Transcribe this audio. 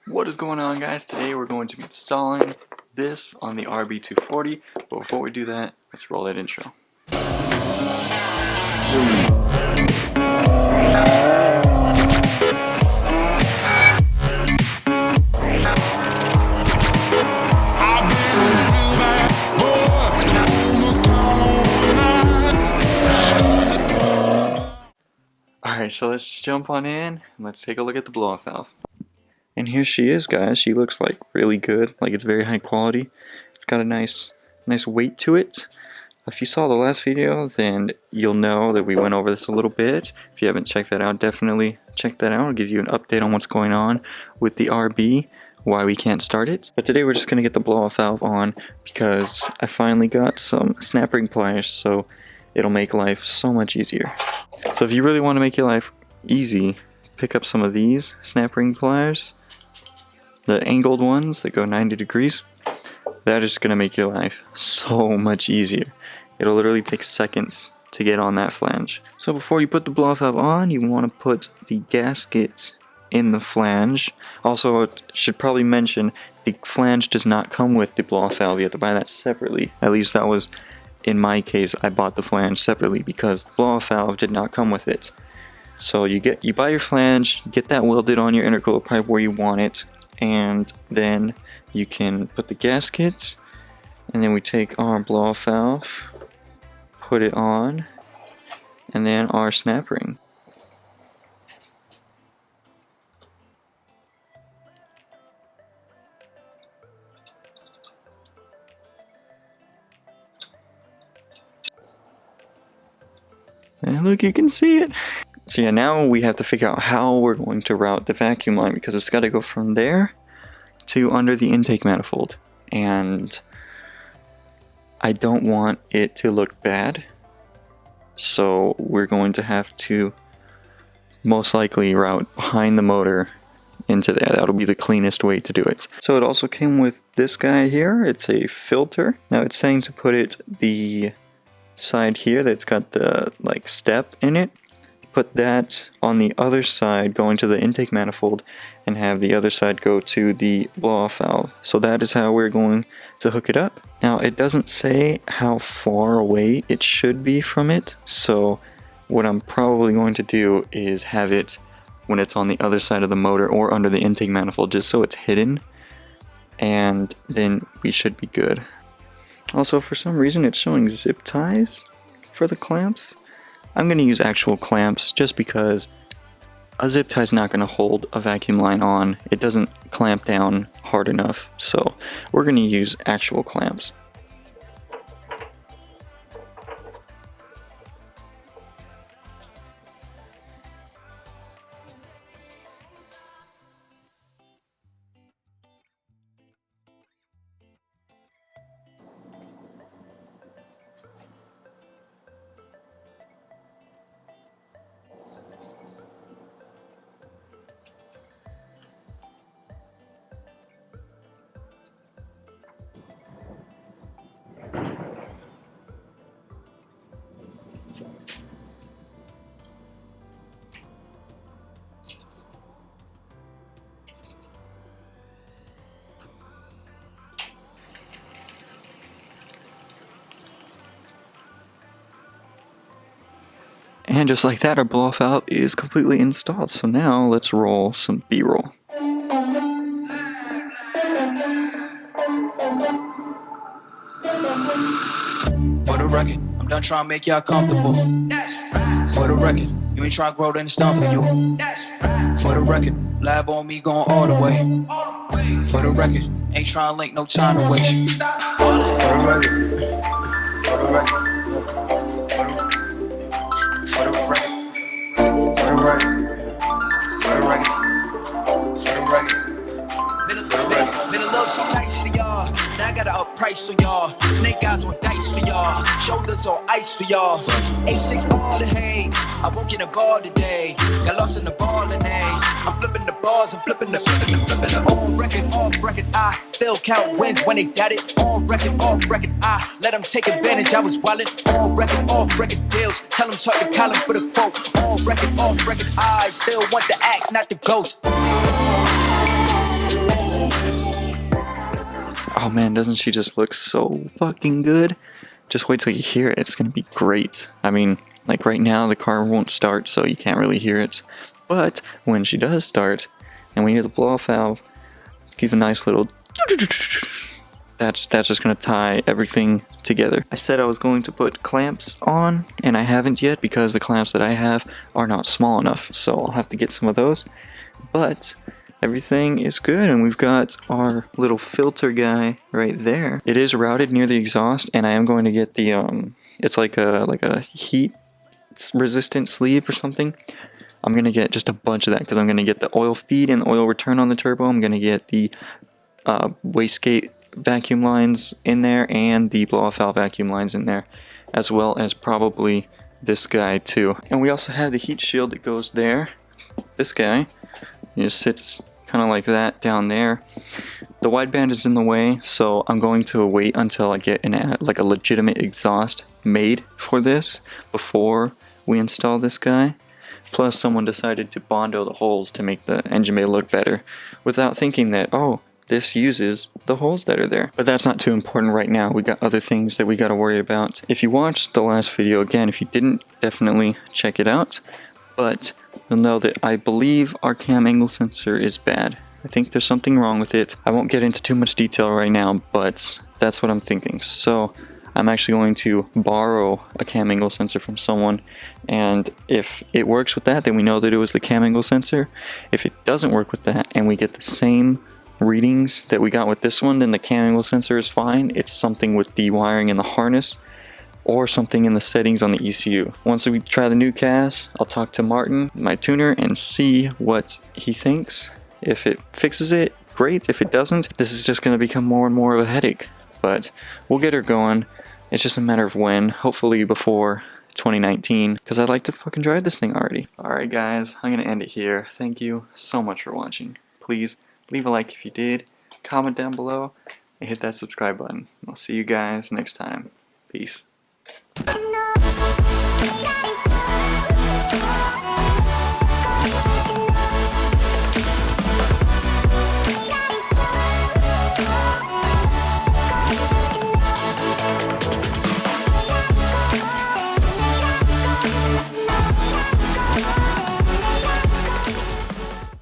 What is going on, guys? Today we're going to be installing this on the RB240, but before we do that, let's roll that intro. Alright, so let's just jump on in and let's take a look at the blow-off valve. And here she is, guys. She looks like really good, like it's very high quality. It's got a nice weight to it. If you saw the last video, then you'll know that we went over this a little bit. If you haven't checked that out, definitely check that out. I'll give you an update on what's going on with the RB, why we can't start it. But today we're just going to get the blow-off valve on because I finally got some snap ring pliers, so it'll make life so much easier. So if you really want to make your life easy, pick up some of these snap ring pliers. The angled ones that go 90 degrees, that is going to make your life so much easier. It'll literally take seconds to get on that flange. So before you put the blow-off valve on, you want to put the gasket in the flange. Also, I should probably mention, the flange does not come with the blow-off valve. You have to buy that separately. At least that was, in my case, I bought the flange separately because the blow-off valve did not come with it. So you buy your flange, get that welded on your intercooler pipe where you want it, and then you can put the gaskets, and then we take our blow-off valve, put it on, and then our snap ring. And look, you can see it. So yeah, now we have to figure out how we're going to route the vacuum line because it's got to go from there to under the intake manifold. And I don't want it to look bad. So we're going to have to most likely route behind the motor into there. That'll be the cleanest way to do it. So it also came with this guy here. It's a filter. Now it's saying to put it the side here that's got the step in it. Put that on the other side going to the intake manifold and have the other side go to the blow-off valve. So that is how we're going to hook it up. Now it doesn't say how far away it should be from it, so what I'm probably going to do is have it when it's on the other side of the motor or under the intake manifold just so it's hidden, and then we should be good. Also, for some reason it's showing zip ties for the clamps. I'm going to use actual clamps just because a zip tie is not going to hold a vacuum line on. It doesn't clamp down hard enough, so we're going to use actual clamps. And just like that, our blow-off valve is completely installed. So now let's roll some B-roll. For the record, I'm done trying to make y'all comfortable. For the record, you ain't trying to grow, then it's done for you. For the record, lab on me going all the way. For the record, ain't trying to link, no time to waste. For the record, for the record. Been a little too nice for y'all. Now I gotta up price on y'all. Snake eyes on dice for y'all. Shoulders on ice for y'all. A6 all the hay. I won't get a ball today. Got lost in the ball and A's. I'm flipping the bars, I'm flipping the on record, off record. I still count wins when they got it. On record, off record. I let them take advantage. I was wildin'. On record, off record deals. Tell them talk to Colin for the quote. On record, off record. I still want the act, not the ghost. Oh man, doesn't she just look so fucking good? Just wait till you hear it, it's gonna be great. I mean, like right now the car won't start, so you can't really hear it. But when she does start, and we hear the blow-off valve, give a nice little... That's just gonna tie everything together. I said I was going to put clamps on, and I haven't yet because the clamps that I have are not small enough, so I'll have to get some of those. But everything is good, and we've got our little filter guy right there. It is routed near the exhaust, and I am going to get the it's like a heat resistant sleeve or something. I'm gonna get just a bunch of that because I'm gonna get the oil feed and the oil return on the turbo. I'm gonna get the wastegate vacuum lines in there and the blow-off valve vacuum lines in there, as well as probably this guy too. And we also have the heat shield that goes there. This guy, it just sits kind of like that down there. The wideband is in the way, so I'm going to wait until I get like a legitimate exhaust made for this before we install this guy. Plus, someone decided to Bondo the holes to make the engine bay look better without thinking that, oh, this uses the holes that are there. But that's not too important right now. We got other things that we got to worry about. If you watched the last video, again, if you didn't, definitely check it out. But you'll know that I believe our cam angle sensor is bad. I think there's something wrong with it. I won't get into too much detail right now, but that's what I'm thinking. So I'm actually going to borrow a cam angle sensor from someone, and if it works with that, then we know that it was the cam angle sensor. If it doesn't work with that and we get the same readings that we got with this one, then the cam angle sensor is fine. It's something with the wiring in the harness or something in the settings on the ECU. Once we try the new CAS, I'll talk to Martin, my tuner, and see what he thinks. If it fixes it, great. If it doesn't, this is just going to become more and more of a headache. But we'll get her going. It's just a matter of when. Hopefully before 2019, because I'd like to fucking drive this thing already. Alright guys, I'm going to end it here. Thank you so much for watching. Please leave a like if you did, comment down below, and hit that subscribe button. I'll see you guys next time. Peace.